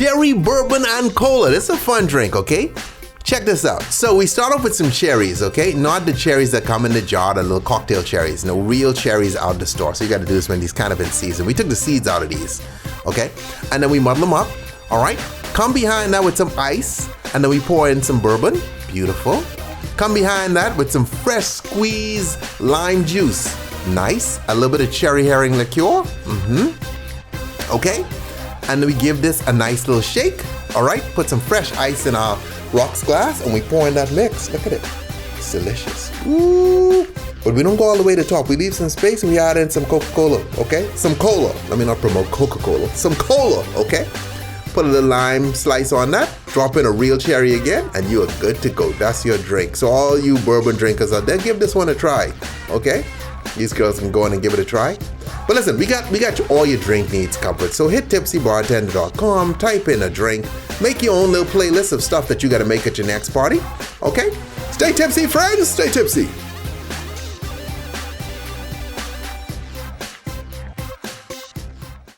cherry bourbon and cola. This is a fun drink, okay? Check this out. So we start off with some cherries, okay? Not the cherries that come in the jar, the little cocktail cherries. No, real cherries out the store. So you got to do this when these kind of in season. We took the seeds out of these, okay? And then we muddle them up, all right? Come behind that with some ice, and then we pour in some bourbon. Beautiful. Come behind that with some fresh squeezed lime juice. Nice. A little bit of cherry herring liqueur. Okay? And then we give this a nice little shake, all right? Put some fresh ice in our rocks glass, and we pour in that mix. Look at it. It's delicious. Ooh. But we don't go all the way to the top. We leave some space, and we add in some Coca-Cola, okay? Some cola. Let me not promote Coca-Cola. Some cola, okay? Put a little lime slice on that. Drop in a real cherry again, and you are good to go. That's your drink. So all you bourbon drinkers out there, give this one a try, okay? These girls can go in and give it a try. But listen, we got all your drink needs covered. So hit tipsybartender.com, type in a drink, make your own little playlist of stuff that you got to make at your next party, okay? Stay tipsy, friends. Stay tipsy.